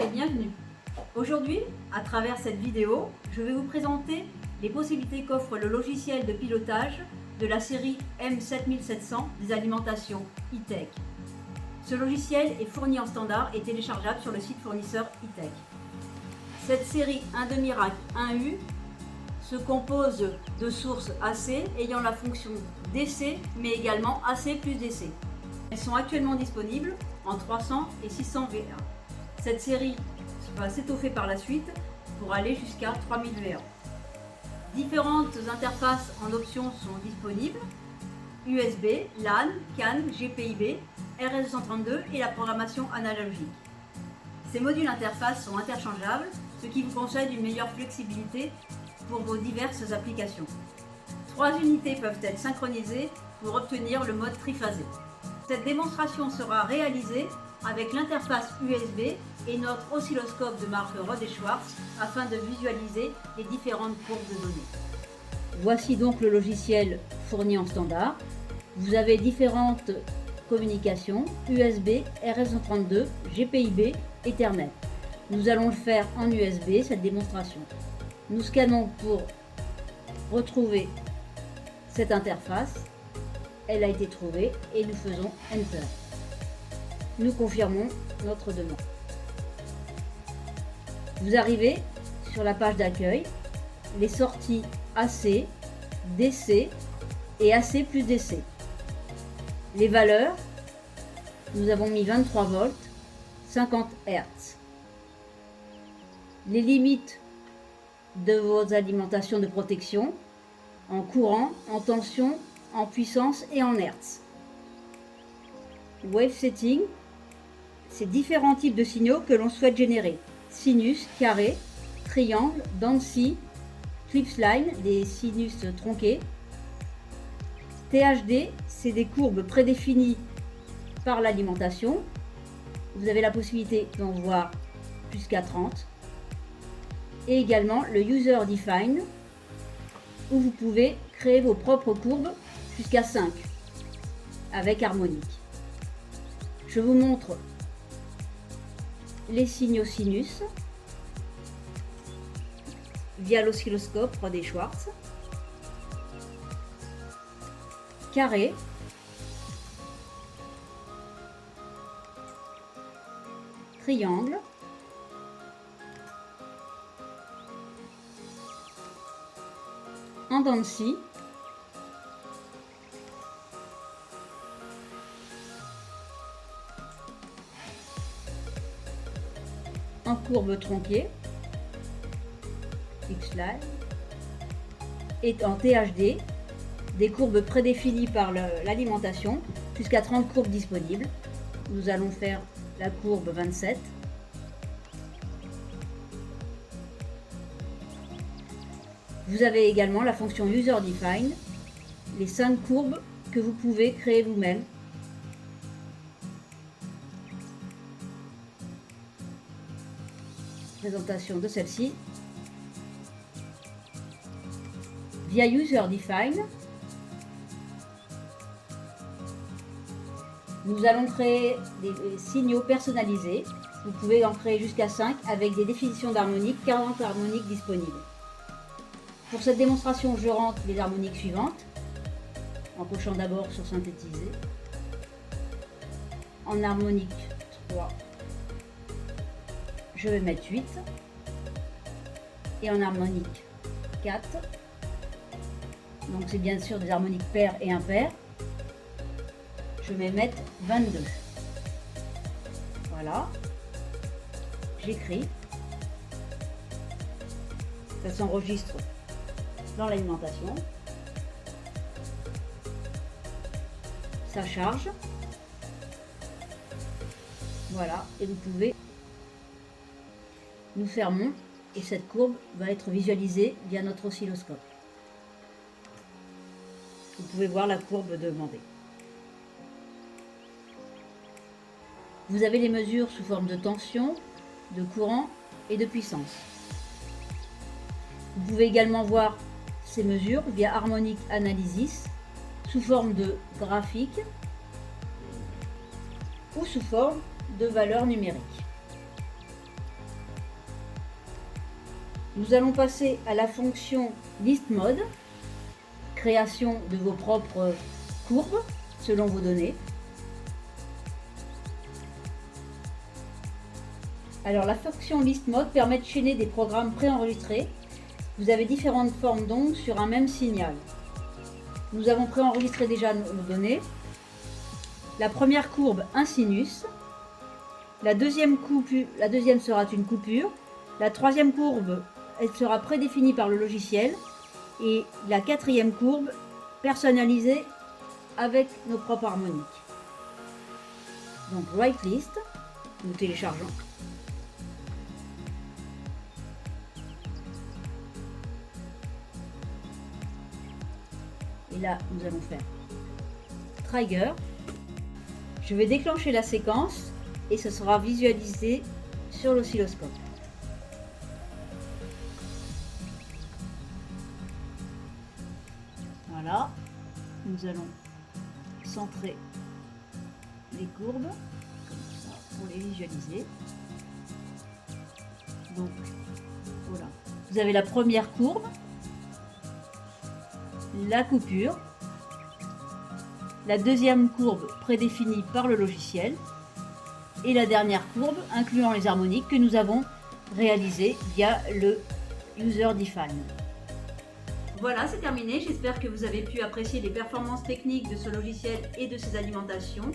et bienvenue. Aujourd'hui, à travers cette vidéo, je vais vous présenter les possibilités qu'offre le logiciel de pilotage de la série M7700 des alimentations E-Tech. Ce logiciel est fourni en standard et téléchargeable sur le site fournisseur E-Tech. Cette série 1/2 rack 1U se compose de sources AC ayant la fonction DC mais également AC plus DC. Elles sont actuellement disponibles en 300 et 600 VA. Cette série va s'étoffer par la suite pour aller jusqu'à 3000 VA. Différentes interfaces en options sont disponibles: USB, LAN, CAN, GPIB, RS232 et la programmation analogique. Ces modules interfaces sont interchangeables, ce qui vous concède une meilleure flexibilité pour vos diverses applications. 3 unités peuvent être synchronisées pour obtenir le mode triphasé. Cette démonstration sera réalisée avec l'interface USB et notre oscilloscope de marque Rohde & Schwarz afin de visualiser les différentes courbes de données. Voici donc le logiciel fourni en standard. Vous avez différentes communications: USB, RS232, GPIB, Ethernet. Nous allons le faire en USB, cette démonstration. Nous scannons pour retrouver cette interface. Elle a été trouvée et nous faisons Enter. Nous confirmons notre demande. Vous arrivez sur la page d'accueil, les sorties AC, DC et AC plus DC. Les valeurs, nous avons mis 23 volts, 50 Hz. Les limites de vos alimentations de protection en courant, en tension, en puissance et en Hertz. Wave setting, c'est différents types de signaux que l'on souhaite générer: sinus, carré, triangle, Dancy, Clipsline, des sinus tronqués. THD, c'est des courbes prédéfinies par l'alimentation. Vous avez la possibilité d'en voir jusqu'à 30. Et également le User Define, où vous pouvez créer vos propres courbes jusqu'à 5 avec harmonique. Je vous montre les signaux sinus via l'oscilloscope Rohde & Schwarz, carré, triangle, en dents de scie, en courbe tronquée, X-Line, et en THD, des courbes prédéfinies par l'alimentation, jusqu'à 30 courbes disponibles. Nous allons faire la courbe 27. Vous avez également la fonction User Define, les 5 courbes que vous pouvez créer vous-même. Présentation de celle-ci. Via User Define, nous allons créer des signaux personnalisés. Vous pouvez en créer jusqu'à 5 avec des définitions d'harmoniques, 40 harmoniques disponibles. Pour cette démonstration, je rentre les harmoniques suivantes, en cochant d'abord sur synthétiser. En harmonique 3, je vais mettre 8. Et en harmonique 4, donc c'est bien sûr des harmoniques paires et impaires, je vais mettre 22. Voilà, j'écris, ça s'enregistre dans l'alimentation, ça charge, voilà, et vous pouvez, nous fermons et cette courbe va être visualisée via notre oscilloscope. Vous pouvez voir la courbe demandée. Vous avez les mesures sous forme de tension, de courant et de puissance. Vous pouvez également voir ces mesures via Harmonic Analysis sous forme de graphique ou sous forme de valeurs numériques. Nous allons passer à la fonction List Mode, création de vos propres courbes selon vos données. Alors la fonction List Mode permet de chaîner des programmes préenregistrés. Vous avez différentes formes d'ongles sur un même signal. Nous avons préenregistré déjà nos données. La première courbe, un sinus. La deuxième sera une coupure. La troisième courbe, elle sera prédéfinie par le logiciel. Et la quatrième courbe, personnalisée avec nos propres harmoniques. Donc Write List, nous téléchargeons. Et là, nous allons faire Trigger. Je vais déclencher la séquence et ce sera visualisé sur l'oscilloscope. Voilà, nous allons centrer les courbes comme ça pour les visualiser. Donc voilà, vous avez la première courbe, la coupure, la deuxième courbe prédéfinie par le logiciel et la dernière courbe incluant les harmoniques que nous avons réalisées via le User Define. Voilà, c'est terminé. J'espère que vous avez pu apprécier les performances techniques de ce logiciel et de ses alimentations.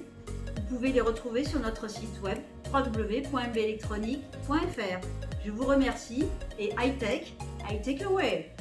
Vous pouvez les retrouver sur notre site web www.mbelectronique.fr. Je vous remercie et high tech, high take away.